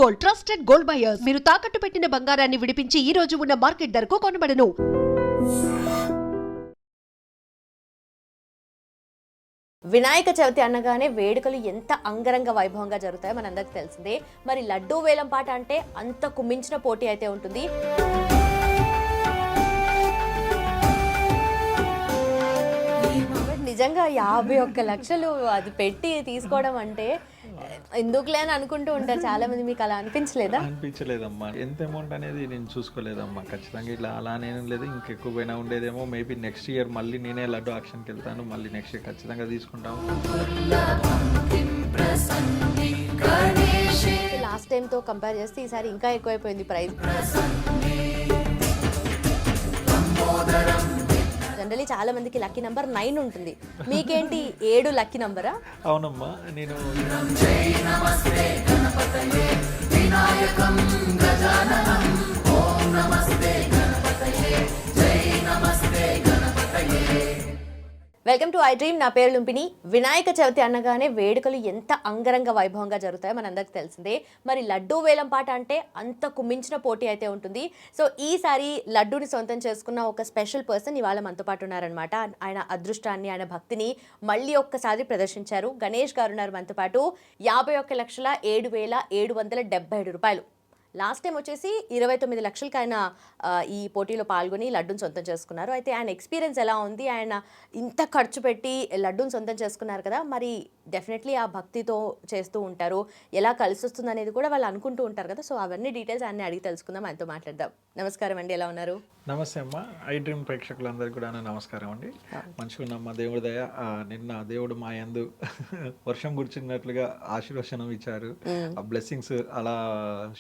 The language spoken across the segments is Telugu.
Gold, trusted gold buyers. మీరు తాకట్టు పెట్టిన బంగారాన్ని విడిపించి ఈ రోజు ఉన్న మార్కెట్ ధరకు కొనబడను. వినాయక చవితి అనగానే వేడుకలు ఎంత అంగరంగ వైభవంగా జరుగుతాయో మనందరికీ తెలిసిందే. మరి లడ్డూ వేలం పాట అంటే అంతకు మించిన పోటీ అయితే ఉంటుంది. నిజంగా 51 లక్షలు అది పెట్టి తీసుకోవడం అంటే ఎందుకులే అని అనుకుంటూ ఉంటారు చాలా మంది. మీకు అలా అనిపించలేదా? అనిపించలేదమ్మా. ఎంత అమౌంట్ అనేది నేను చూసుకోలేదమ్మా. ఖచ్చితంగా ఇట్లా అలానేం లేదు, ఇంకెక్కువ పోయినా ఉండేదేమో. మేబీ నెక్స్ట్ ఇయర్ మళ్ళీ నేనే లడ్డు ఆక్షన్కి వెళ్తాను. మళ్ళీ నెక్స్ట్ ఇయర్ ఖచ్చితంగా తీసుకుంటాము. లాస్ట్ టైంతో కంపేర్ చేస్తే ఈసారి ఇంకా ఎక్కువైపోయింది ప్రైస్. జనరలీ చాలా మందికి లక్కీ నంబర్ 9 ఉంటుంది. మీకేంటి 7 లక్కీ నంబరా? అవునమ్మా. నేను వెల్కమ్ టు ఐ డ్రీమ్. నా పేరు లుంపిని. వినాయక చవితి అనగానే వేడుకలు ఎంత అంగరంగ వైభవంగా జరుగుతాయో మనందరికీ తెలిసిందే. మరి లడ్డూ వేలం పాట అంటే అంతకు మించిన పోటీ అయితే ఉంటుంది. సో ఈసారి లడ్డూని సొంతం చేసుకున్న ఒక స్పెషల్ పర్సన్ ఇవాళ మనతో పాటు ఉన్నారనమాట. ఆయన అదృష్టాన్ని, ఆయన భక్తిని మళ్ళీ ఒక్కసారి ప్రదర్శించారు. గణేష్ గారు ఉన్నారు మనతో పాటు. 51,07,777 రూపాయలు. లాస్ట్ టైం వచ్చేసి 29 లక్షలకి ఆయన ఈ పోటీలో పాల్గొని లడ్డూని సొంతం చేసుకున్నారు. అయితే ఆయన ఎక్స్పీరియన్స్ ఎలా ఉంది? ఆయన ఇంత ఖర్చు పెట్టి లడ్డూని సొంతం చేసుకున్నారు కదా, మరి డెఫినెట్లీ ఆ భక్తితో చేస్తూ ఉంటారు. ఎలా కలిసి వస్తుంది అనేది కూడా వాళ్ళు అనుకుంటూ ఉంటారు కదా. సో అవన్నీ డీటెయిల్స్ అన్నీ అడిగి తెలుసుకుందాం, ఆయనతో మాట్లాడదాం. నమస్కారం అండి, ఎలా ఉన్నారు? నమస్తే అమ్మ. ఐ డ్రీమ్ ప్రేక్షకులందరికీ కూడా నమస్కారం అండి. మంచిగా ఉన్నమ్మ, దేవుడి దయ. నిన్న దేవుడు మా యందు వర్షం కురిచినట్లుగా ఆశీర్వచనం ఇచ్చారు. ఆ బ్లెస్సింగ్స్ అలా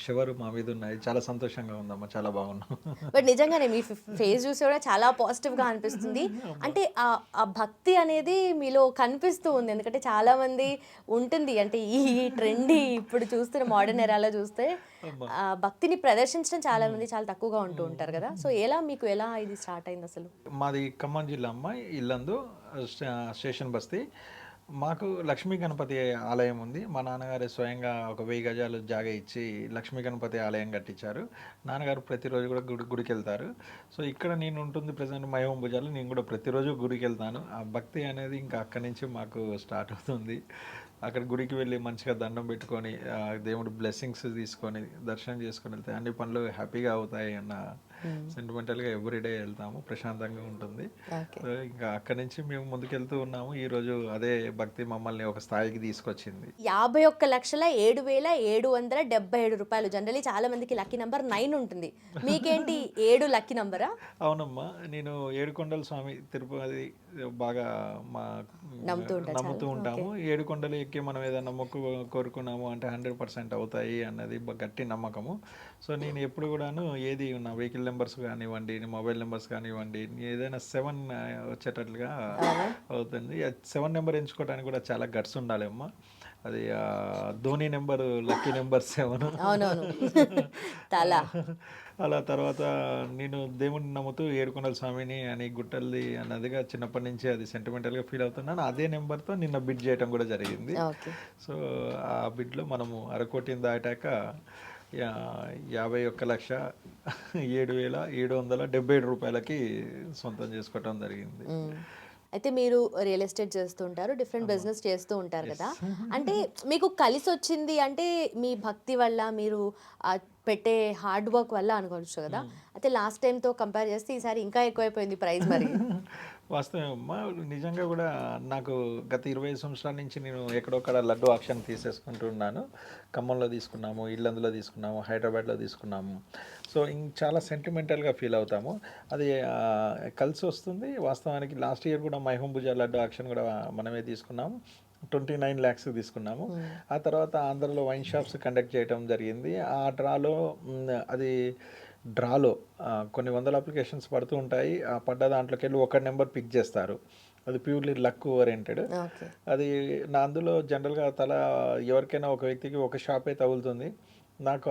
షవర్ మా మీద ఉన్నాయి. చాలా సంతోషంగా ఉందమ్మా, చాలా బాగున్నాం. బట్ నిజంగానే మీ ఫేస్ చూసి కూడా చాలా పాజిటివ్గా అనిపిస్తుంది. అంటే ఆ భక్తి అనేది మీలో కనిపిస్తూ ఉంది. ఎందుకంటే చాలా మంది ఉంటుంది, అంటే ఈ ట్రెండీ ఇప్పుడు చూస్తున్న మోడర్న్ ఎరాలో చూస్తే భక్తిని ప్రదర్శించడం చాలా మంది చాలా తక్కువగా ఉంటూ ఉంటారు కదా. సో మీకు ఎలా ఇది స్టార్ట్ అయింది అసలు? మాది ఖమ్మం జిల్లా అమ్మ. ఇల్లందు స్టేషన్ బస్తీ. మాకు లక్ష్మీ గణపతి ఆలయం ఉంది. మా నాన్నగారు స్వయంగా ఒక 1000 గజాలు జాగా ఇచ్చి లక్ష్మీ గణపతి ఆలయం కట్టించారు. నాన్నగారు ప్రతిరోజు కూడా గుడికి వెళ్తారు. సో ఇక్కడ నేను ఉంటుంది ప్రజెంట్ మైహోం భుజాలు. నేను కూడా ప్రతిరోజు గుడికి వెళ్తాను. ఆ భక్తి అనేది ఇంకా అక్కడి నుంచి మాకు స్టార్ట్ అవుతుంది. అక్కడ గుడికి వెళ్ళి మంచిగా దండం పెట్టుకొని దేవుడు బ్లెస్సింగ్స్ తీసుకొని దర్శనం చేసుకొని వెళ్తే అన్ని పనులు హ్యాపీగా అవుతాయి అన్న సెంటిమెంటల్గా ఎవ్రీడే వెళ్తాము. ప్రశాంతంగా ఉంటుంది. ఇంకా అక్కడి నుంచి మేము ముందుకెళ్తూ ఉన్నాము. ఈరోజు అదే భక్తి మమ్మల్ని ఒక స్థాయికి తీసుకొచ్చింది. 51,07,777 రూపాయలు. జనరలీ చాలా మందికి లక్కీ నంబర్ 9 ఉంటుంది. మీకేంటి 7 లక్కీ నంబరా? అవునమ్మా. నేను ఏడుకొండల స్వామి తిరుపతి బాగా నమ్ముతూ ఉంటాము. 7 కొండలు ఎక్కి మనం ఏదైనా మొక్కు కోరుకున్నాము అంటే 100% అవుతాయి అన్నది గట్టి నమ్మకము. సో నేను ఎప్పుడు కూడాను ఏది నా వెహికల్ నెంబర్స్ కానివ్వండి, మొబైల్ నెంబర్స్ కానివ్వండి, ఏదైనా 7 వచ్చేటట్లుగా అవుతుంది. 7 నెంబర్ ఎంచుకోవడానికి కూడా చాలా గట్స్ ఉండాలి అమ్మా. అది ధోని నెంబర్, లక్కీ నెంబర్ 7. అలా తర్వాత నేను దేవుడిని నమ్ముతూ ఏడుకొండల స్వామిని అని గుట్టల్ది అన్నదిగా చిన్నప్పటి నుంచి అది సెంటిమెంటల్గా ఫీల్ అవుతున్నాను. అదే నెంబర్తో నిన్న బిడ్ చేయడం కూడా జరిగింది. సో ఆ బిడ్లో మనము అరకోటిని దాటాక 51,07,777 రూపాయలకి సొంతం చేసుకోవటం జరిగింది. అయితే మీరు రియల్ ఎస్టేట్ చేస్తూ ఉంటారు, డిఫరెంట్ బిజినెస్ చేస్తూ ఉంటారు కదా. అంటే మీకు కలిసి వచ్చింది అంటే మీ భక్తి వల్ల, మీరు పెట్టే హార్డ్ వర్క్ వల్ల అనుకోవచ్చు కదా. అయితే లాస్ట్ టైంతో కంపేర్ చేస్తే ఈసారి ఇంకా ఎక్కువైపోయింది ప్రైస్ మరి. వాస్తవమ్మా. నిజంగా కూడా నాకు గత 25 సంవత్సరాల నుంచి నేను ఎక్కడొక్కడ లడ్డు ఆక్షన్ తీసేసుకుంటున్నాను. ఖమ్మంలో తీసుకున్నాము, ఇల్లందులో తీసుకున్నాము, హైదరాబాద్లో తీసుకున్నాము. సో చాలా సెంటిమెంటల్గా ఫీల్ అవుతాము. అది కలిసి వస్తుంది. వాస్తవానికి లాస్ట్ ఇయర్ కూడా మైహోం భుజా లడ్డు ఆక్షన్ కూడా మనమే తీసుకున్నాము. 29 lakhs తీసుకున్నాము. ఆ తర్వాత ఆంధ్రలో వైన్ షాప్స్ కండక్ట్ చేయడం జరిగింది. ఆ డ్రాలో కొన్ని వందల అప్లికేషన్స్ పడుతూ ఉంటాయి. ఆ పడ్డ దాంట్లోకి వెళ్ళి ఒక నెంబర్ పిక్ చేస్తారు. అది ప్యూర్లీ లక్ ఓరియంటెడ్. అది అందులో జనరల్గా ఎవరికైనా ఒక వ్యక్తికి ఒక షాపే తగులుతుంది. నాకు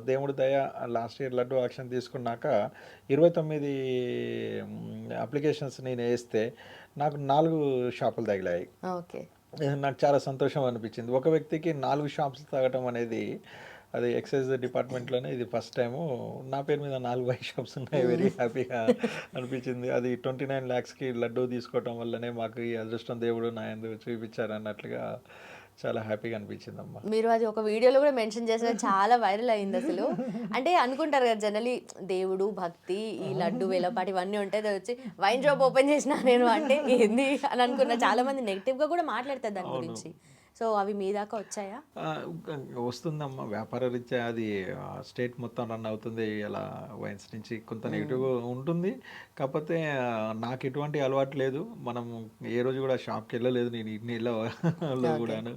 దేవుడి దయ లాస్ట్ ఇయర్ లడ్డు ఆక్షన్ తీసుకున్నాక 29 అప్లికేషన్స్ నేను వేస్తే నాకు 4 షాపులు తగిలాయి. నాకు చాలా సంతోషం అనిపించింది. ఒక వ్యక్తికి 4 షాప్స్ తగ్గటం అనేది అది ఎక్సైజ్ డిపార్ట్మెంట్లోనే ఇది ఫస్ట్ టైము నా పేరు మీద 4 వైన్ షాప్స్ ఉన్నాయి. వెరీ హ్యాపీగా అనిపించింది. అది 29 lakhsకి లడ్డూ తీసుకోవటం వల్లనే మాకు ఈ అదృష్టం దేవుడు నా యందు చూపించారు అన్నట్లుగా చాలా హ్యాపీగా అనిపించిందమ్మా. మీరు అది ఒక వీడియోలో కూడా మెన్షన్ చేసిన చాలా వైరల్ అయింది అసలు. అంటే అనుకుంటారు కదా జనరలీ దేవుడు, భక్తి, ఈ లడ్డు, వేలపాటి ఇవన్నీ ఉంటాయి. అది వచ్చి వైన్ షాప్ ఓపెన్ చేసిన నేను అంటే ఏంది అని అనుకున్నా. చాలా మంది నెగిటివ్గా కూడా మాట్లాడతారు దాని గురించి. సో అవి మీ దాకా వచ్చాయా? వస్తుందమ్మా, వ్యాపార రీత్యా అది స్టేట్ మొత్తం రన్ అవుతుంది. ఇలా వైన్స్ నుంచి కొంత నెగిటివ్ ఉంటుంది. కాకపోతే నాకు ఎటువంటి అలవాటు లేదు. మనం ఏ రోజు కూడా షాప్కి వెళ్ళలేదు నేను ఇన్నిలో కూడాను.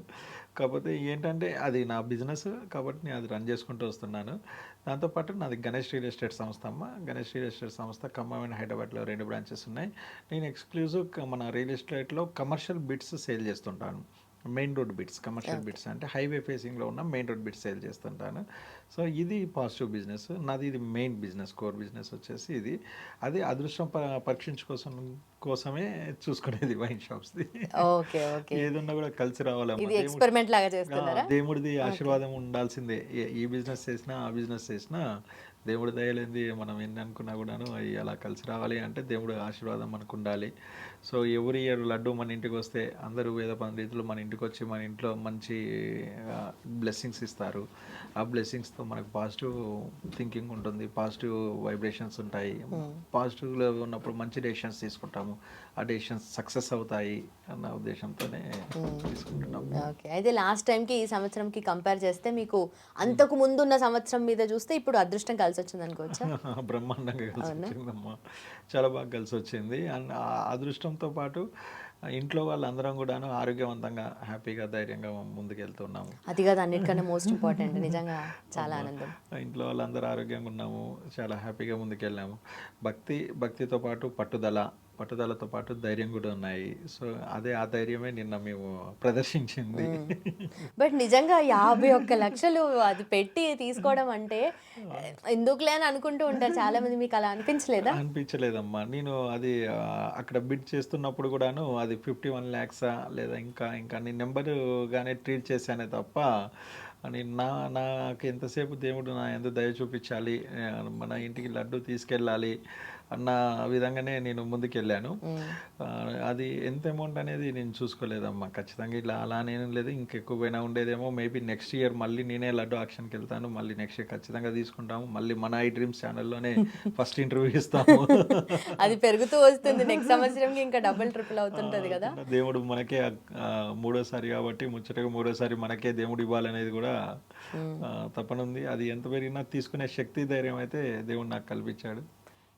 కాకపోతే ఏంటంటే అది నా బిజినెస్ కాబట్టి నేను అది రన్ చేసుకుంటూ వస్తున్నాను. దాంతోపాటు నాది గణేష్ రియల్ ఎస్టేట్ సంస్థ అమ్మ. గణేష్ రియల్ ఎస్టేట్ సంస్థ ఖమ్మం అండ్ హైదరాబాద్లో 2 బ్రాంచెస్ ఉన్నాయి. నేను ఎక్స్క్లూజివ్ మన రియల్ ఎస్టేట్లో కమర్షియల్ బిట్స్ సేల్ చేస్తుంటాను. Main road bits, commercial bits అంటే హైవే ఫేసింగ్లో ఉన్న మెయిన్ రోడ్ బిట్స్ సేల్ చేస్తుంటాను. సో ఇది పాజిటివ్ బిజినెస్ నాది. ఇది మెయిన్ బిజినెస్, కోర్ బిజినెస్ వచ్చేసి ఇది. అది అదృష్టం కోసమే చూసుకునేది వైన్ షాప్స్ది. Okay okay. ఏదన్నా కూడా కలిసి రావాలమ్మా. ఇది ఎక్స్పెరిమెంట్ లాగా చేస్తున్నారా? దేవుడిది ఆశీర్వాదం ఉండాల్సిందే. ఈ బిజినెస్ చేసినా ఆ బిజినెస్ చేసినా దేవుడి దయలేంది మనం ఎన్ని అనుకున్నా కూడాను అవి అలా కలిసి రావాలి అంటే దేవుడి ఆశీర్వాదం మనకు ఉండాలి. సో ఎవ్రీ ఇయర్ లడ్డు మన ఇంటికి వస్తే అందరూ వేద పండితులు మన ఇంటికి వచ్చి మన ఇంట్లో మంచి బ్లెస్సింగ్స్ ఇస్తారు. ఆ బ్లెస్సింగ్స్తో మనకు పాజిటివ్ థింకింగ్ ఉంటుంది, పాజిటివ్ వైబ్రేషన్స్ ఉంటాయి. పాజిటివ్లో ఉన్నప్పుడు మంచి డెసిషన్స్ తీసుకుంటాము. ఆ డెసిషన్స్ సక్సెస్ అవుతాయి అన్న ఉద్దేశంతోనే తీసుకుంటున్నాం. ఓకే. అయితే లాస్ట్ టైంకి ఈ సంవత్సరంకి కంపేర్ చేస్తే మీకు అంతకు ముందున్న సంవత్సరం మీద చూస్తే ఇప్పుడు అదృష్టం కలిసి వచ్చింది అనుకోవచ్చా? బ్రహ్మాండంగా కలిసి వచ్చిందమ్మా, చాలా బాగా కలిసి వచ్చింది. అండ్ ఆ అదృష్టంతో పాటు ఇంట్లో వాళ్ళందరం కూడాను ఆరోగ్యవంతంగా హ్యాపీగా ధైర్యంగా ముందుకెళ్తున్నాము. అది కాదు అన్నిటికన్నా మోస్ట్ ఇంపార్టెంట్. నిజంగా చాలా ఆనందం. ఇంట్లో వాళ్ళందరూ ఆరోగ్యంగా ఉన్నాము, చాలా హ్యాపీగా ముందుకెళ్ళాము. భక్తితో పాటు పట్టుదలతో పాటు ధైర్యం కూడా ఉన్నాయి. సో ఆ ధైర్యమే నిన్న మేము ప్రదర్శించింది. బట్ నిజంగా 51 లక్షలు అది పెట్టి తీసుకోవడం అంటే ఎందుకులే అని అనుకుంటూ ఉంటారు చాలా మంది. మీకు అలా అనిపించలేదా? అనిపించలేదమ్మా. నేను అది అక్కడ బిడ్ చేస్తున్నప్పుడు కూడాను అది 51 lakhs లేదా ఇంకా నేను నెంబరుగానే ట్రీట్ చేశానే తప్ప నాకు ఎంతసేపు దేవుడు నా యందు దయ చూపించాలి, మన ఇంటికి లడ్డు తీసుకెళ్ళాలి అన్న విధంగానే నేను ముందుకెళ్ళాను. అది ఎంత అమౌంట్ అనేది నేను చూసుకోలేదమ్మా. ఖచ్చితంగా ఇలా అలానే లేదు, ఇంకెక్కువ పోయినా ఉండేదేమో. మేబీ నెక్స్ట్ ఇయర్ మళ్ళీ నేనే లడ్డు ఆక్షన్కి వెళ్తాను. మళ్ళీ నెక్స్ట్ ఇయర్ ఖచ్చితంగా తీసుకుంటాము. మళ్ళీ మన ఐ డ్రీమ్స్ ఛానల్లోనే ఫస్ట్ ఇంటర్వ్యూ ఇస్తాము. అది పెరుగుతూ వస్తుంది. నెక్స్ట్ సంవత్సరంకి ఇంకా డబుల్ ట్రిపుల్ అవుతుంటది కదా. దేవుడు మనకే మూడోసారి కాబట్టి ముచ్చటగా మూడోసారి మనకే దేవుడు ఇవ్వాలనేది కూడా తప్పనుంది. అది ఎంత పెరిగినా తీసుకునే శక్తి, ధైర్యం అయితే దేవుడు నాకు కల్పించాడు.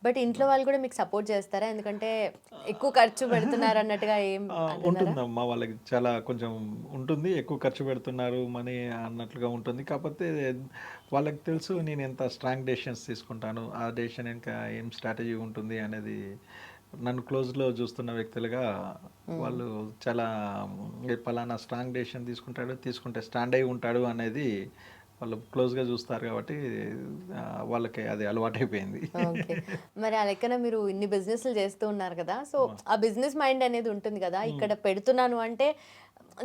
బట్ ఇంట్లో వాళ్ళు కూడా మీకు సపోర్ట్ చేస్తారా? ఎందుకంటే ఎక్కువ ఖర్చు పెడుతున్నారు అన్నట్టుగా ఏం ఉంటుందమ్మా. వాళ్ళకి చాలా కొంచెం ఉంటుంది, ఎక్కువ ఖర్చు పెడుతున్నారు మనీ అన్నట్లుగా ఉంటుంది. కాకపోతే వాళ్ళకి తెలుసు నేను ఎంత స్ట్రాంగ్ డెసిషన్స్ తీసుకుంటాను, ఆ డెసిషన్ ఇంకా ఏం స్ట్రాటజీ ఉంటుంది అనేది. నన్ను క్లోజ్లో చూస్తున్న వ్యక్తులుగా వాళ్ళు చాలా పలానా స్ట్రాంగ్ డెసిషన్ తీసుకుంటే స్టాండ్ అయి ఉంటాడు అనేది వాళ్ళు క్లోజ్గా చూస్తారు కాబట్టి వాళ్ళకి అది అలవాటైపోయింది. ఓకే. మరి ఆ లెక్కన మీరు ఇన్ని బిజినెస్లు చేస్తూ ఉన్నారు కదా, సో ఆ బిజినెస్ మైండ్ అనేది ఉంటుంది కదా. ఇక్కడ పెడుతున్నాను అంటే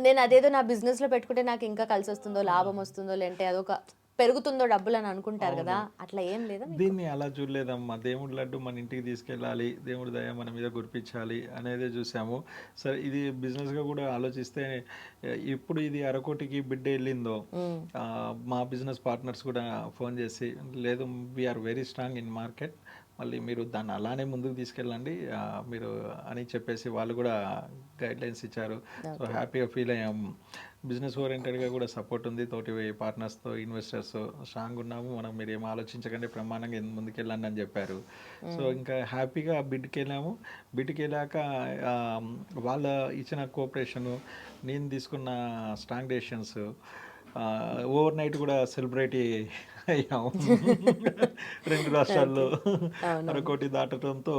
నేను అదేదో నా బిజినెస్లో పెట్టుకుంటే నాకు ఇంకా కలిసి వస్తుందో, లాభం వస్తుందో, లేదంటే అదొక పెరుగుతుందో డబ్బులు అని అనుకుంటారు కదా, అట్లా ఏం లేదా? దీన్ని అలా చూడలేదమ్మా. దేవుడి లడ్డు మన ఇంటికి తీసుకెళ్ళాలి, దేవుడి దయ మన మీద కురిపించాలి అనేదే చూసాము. సరే ఇది బిజినెస్గా కూడా ఆలోచిస్తే ఇప్పుడు ఇది అరకోటికి బిడ్డ వెళ్ళిందో మా బిజినెస్ పార్ట్నర్స్ కూడా ఫోన్ చేసి లేదు we are very strong in market, మళ్ళీ మీరు దాన్ని అలానే ముందుకు తీసుకెళ్ళండి మీరు అని చెప్పేసి వాళ్ళు కూడా గైడ్లైన్స్ ఇచ్చారు. సో హ్యాపీగా ఫీల్ అయ్యాము. బిజినెస్ ఓరియంటెడ్గా కూడా సపోర్ట్ ఉంది. తోటి పార్ట్నర్స్తో, ఇన్వెస్టర్స్ స్ట్రాంగ్ ఉన్నాము, మీరు ఏం ఆలోచించకండి, బ్రహ్మాండంగా ముందుకెళ్ళండి అని చెప్పారు. సో ఇంకా హ్యాపీగా బిడ్కి వెళ్ళాక వాళ్ళ ఇచ్చిన కోఆపరేషను, నేను తీసుకున్న స్ట్రాంగ్ డెసిషన్స్, ఓవర్ నైట్ కూడా సెలబ్రిటీ అయ్యాము 2 రాష్ట్రాల్లో. అరకోటి దాటడంతో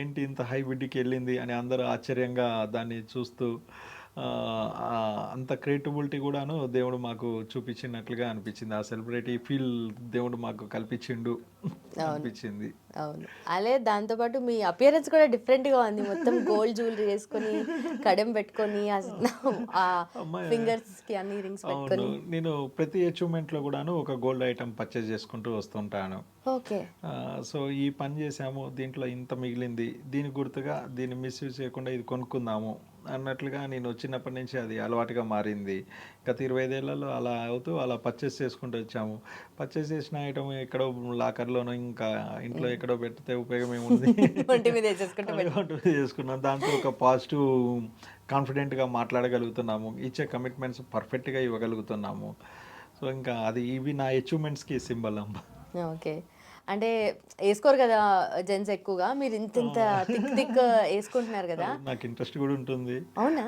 ఏంటి ఇంత హై బిడ్కి వెళ్ళింది అని అందరూ ఆశ్చర్యంగా దాన్ని చూస్తూ అంత క్రియేటిబిలిటీ కూడాను దేవుడు మాకు చూపించినట్లుగా అనిపించింది. ఆ సెలబ్రిటీ ఫీల్ దేవుడు మాకు కల్పించిండు అనిపించింది. అవును, అలాగే దాంతోపాటు మీ అపియరెన్స్ కూడా డిఫరెంట్గా ఉంది. మొత్తం గోల్డ్ జ్యువెలరీ వేసుకొని, కడెం పెట్టుకొని, ఆ ఫింగర్స్కి అన్ని రింగ్స్ పెట్టుకొని. అవును, నేను ప్రతి అచీవ్మెంట్లో కూడాను ఒక గోల్డ్ ఐటమ్ పర్చేజ్ చేసుకుంటూ వస్తుంటాను. ఓకే. సో ఈ పని చేసాము, దీంట్లో ఇంత మిగిలింది, దీని గుర్తుగా దీన్ని మిస్యూజ్ చేయకుండా ఇది కొనుక్కుందాము అన్నట్లుగా నేను చిన్నప్పటి నుంచి అది అలవాటుగా మారింది. గత 25 ఏళ్లలో అలా అవుతూ అలా పర్చేస్ చేసుకుంటూ వచ్చాము. పర్చేస్ చేసిన ఐటమ్ ఎక్కడో లాకర్లోనో ఇంకా ఇంట్లో ఎక్కడో పెడితే ఉపయోగం ఏముంది, ఒంటి మీద వేసేసుకుంటే చేసుకున్నాం. దాంతో ఒక పాజిటివ్ కాన్ఫిడెంట్గా మాట్లాడగలుగుతున్నాము, ఇచ్చే కమిట్మెంట్స్ పర్ఫెక్ట్గా ఇవ్వగలుగుతున్నాము. సో ఇంకా అది ఇవి నా అచీవ్మెంట్స్కి సింబల్ అమ్మ. ఓకే. అంటే వేసుకోరు కదా జెంట్స్ ఎక్కువగా, మీరు ఇంత ఇంత థిక్ వేసుకుంటున్నారు కదా. నాకు ఇంట్రెస్ట్ కూడా ఉంటుంది. అవునా?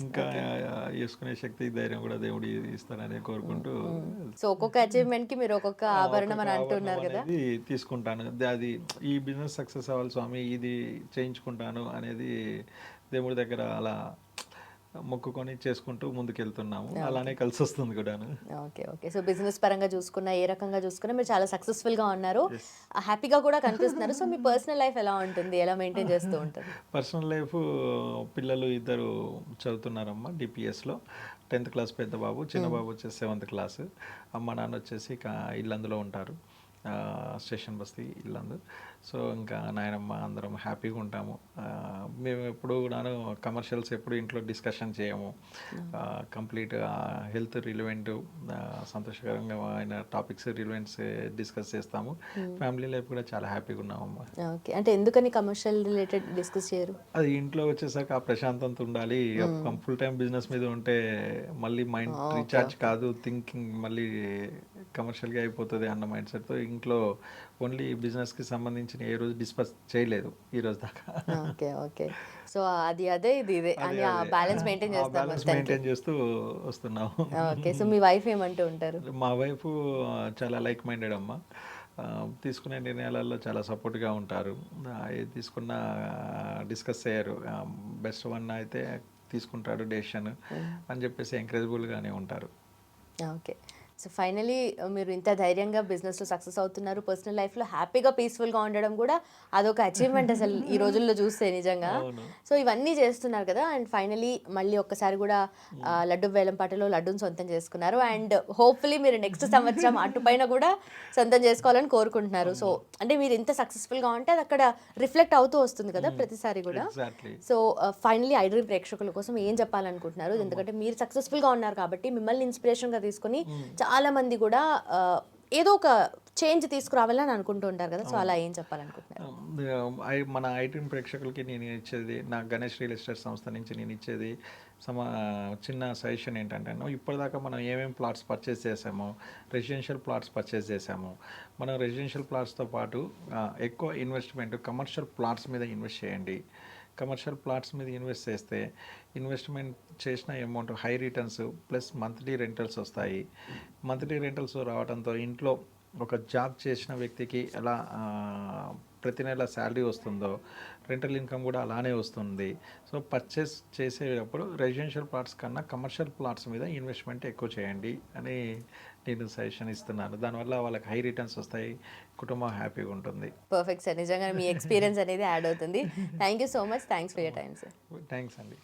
ఇంకా వేసుకునే శక్తి ధైర్యం కూడా దేవుడు ఇస్తారని కోరుకుంటూ, సో ఒక్కొక్క అచీవ్మెంట్ కి మీరు ఒక్కొక్క ఆభరణం అని అంటున్నారు కదా. అది తీసుకుంటాను. అది ఈ బిజినెస్ సక్సెస్ అవ్వాలి స్వామి, ఇది చేయించుకుంటాను అనేది దేవుడి దగ్గర అలా మొక్కుకొని చేసుకుంటూ ముందుకెళ్తున్నాము. అలానే కలిసి వస్తుంది కూడాను. Okay okay. సో బిజినెస్ పరంగా చూసుకున్నా, ఏ రకంగా చూసుకున్నా మీరు చాలా సక్సెస్ఫుల్గా ఉన్నారు, హ్యాపీగా కూడా కనిపిస్తున్నారు. సో మీ పర్సనల్ లైఫ్ ఎలా ఉంటుంది, ఎలా మెయింటైన్ చేస్తూ ఉంటారు? పర్సనల్ లైఫ్, పిల్లలు ఇద్దరు చదువుతున్నారమ్మా డిపిఎస్లో. 10th క్లాస్ పెద్ద బాబు, చిన్న బాబు వచ్చేసి 7th క్లాస్. అమ్మ నాన్న వచ్చేసి ఇక ఇల్లందులో ఉంటారు, స్టేషన్ బస్తీ ఇల్లందు. సో ఇంకా నాయనమ్మ అందరం హ్యాపీగా ఉంటాము. మేము ఎప్పుడు కూడాను కమర్షియల్స్ ఎప్పుడు ఇంట్లో డిస్కషన్ చేయము. కంప్లీట్ హెల్త్ రిలవెంట్, సంతోషకరంగా అయిన టాపిక్స్ రిలవెంట్స్ డిస్కస్ చేస్తాము. ఫ్యామిలీ లైఫ్ కూడా చాలా హ్యాపీగా ఉన్నామమ్మా. ఓకే. అంటే ఎందుకని కమర్షియల్ రిలేటెడ్ డిస్కస్ చేయరు? అది ఇంట్లో వచ్చేసాక ఆ ప్రశాంతత ఉండాలి. ఫుల్ టైం బిజినెస్ మీద ఉంటే మళ్ళీ మైండ్ రీఛార్జ్ కాదు, థింకింగ్ మళ్ళీ కమర్షియల్గా అయిపోతుంది అన్న మైండ్ సెట్తో ఇంట్లో ఓన్లీ బిజినెస్కి సంబంధించిన ఏ రోజు డిస్కస్ చేయలేదు ఈ రోజు దాకా. Okay okay. సో అది అదే ఇది ఇదే అని ఆ బ్యాలెన్స్ మెయింటైన్ చేస్తూ వస్తున్నాం. ఓకే. సో మీ వైఫ్ ఏమంటూ ఉంటారు? మా వైఫ్ చాలా లైక్ మైండెడ్ అమ్మ. తీసుకునే నిర్ణయాలలో చాలా సపోర్ట్గా ఉంటారు. ఏది తీసుకున్నా డిస్కస్ చేయరు. బెస్ట్ వన్ అయితే తీసుకుంటాడు డెసిషన్ అని చెప్పేసి ఎంకరేజబుల్గానే ఉంటారు. ఓకే. సో ఫైనలీ మీరు ఇంత ధైర్యంగా బిజినెస్లో సక్సెస్ అవుతున్నారు, పర్సనల్ లైఫ్లో హ్యాపీగా పీస్ఫుల్గా ఉండడం కూడా అదొక అచీవ్మెంట్ అసలు ఈ రోజుల్లో చూస్తే నిజంగా. సో ఇవన్నీ చేస్తున్నారు కదా, అండ్ ఫైనలీ మళ్ళీ ఒక్కసారి కూడా లడ్డు వేలంపాటలో లడ్డూని సొంతం చేసుకున్నారు. అండ్ హోప్ఫుల్లీ మీరు నెక్స్ట్ సంవత్సరం అటుపైన కూడా సొంతం చేసుకోవాలని కోరుకుంటున్నారు. సో అంటే మీరు ఇంత సక్సెస్ఫుల్గా ఉంటే అది అక్కడ రిఫ్లెక్ట్ అవుతూ వస్తుంది కదా ప్రతిసారి కూడా. సో ఫైనలీ ఐ డ్రీమ్ ప్రేక్షకుల కోసం ఏం చెప్పాలనుకుంటున్నారు? ఎందుకంటే మీరు సక్సెస్ఫుల్గా ఉన్నారు కాబట్టి మిమ్మల్ని ఇన్స్పిరేషన్గా తీసుకుని చాలా మంది కూడా ఏదో ఒక చేంజ్ తీసుకురావాలని అనుకుంటూ ఉంటారు కదా. సో అలా ఏం చెప్పాలనుకుంటున్నారు? మన ఐటీఎం ప్రేక్షకులకి నేను ఇచ్చేది, నా గణేష్ రియల్ ఎస్టేట్ సంస్థ నుంచి నేను ఇచ్చేది చిన్న సజెషన్ ఏంటంటే, ఇప్పటిదాకా మనం ఏమేమి ప్లాట్స్ పర్చేస్ చేసామో, రెసిడెన్షియల్ ప్లాట్స్ పర్చేస్ చేసాము. మనం రెసిడెన్షియల్ ప్లాట్స్తో పాటు ఎక్కువ ఇన్వెస్ట్మెంట్ కమర్షియల్ ప్లాట్స్ మీద ఇన్వెస్ట్ చేయండి. కమర్షియల్ ప్లాట్స్ మీద ఇన్వెస్ట్ చేస్తే ఇన్వెస్ట్మెంట్ చేసిన amount high returns plus monthly rentals వస్తాయి. మంత్లీ రెంటల్స్ రావడంతో ఇంట్లో ఒక జాబ్ చేసిన వ్యక్తికి ఎలా ప్రతి నెల శాలరీ వస్తుందో రెంటల్ ఇన్కమ్ కూడా అలానే వస్తుంది. సో పర్చేస్ చేసేటప్పుడు రెసిడెన్షియల్ ప్లాట్స్ కన్నా కమర్షియల్ ప్లాట్స్ మీద ఇన్వెస్ట్మెంట్ ఎక్కువ చేయండి అని నేను సజెషన్ ఇస్తున్నాను. దానివల్ల వాళ్ళకి హై రిటర్న్స్ వస్తాయి, కుటుంబం హ్యాపీగా ఉంటుంది. పర్ఫెక్ట్ సార్, నిజంగా మీ ఎక్స్పీరియన్స్ అనేది యాడ్ అవుతుంది. Thank you so much. Thanks for your time sir. Thanks అండి.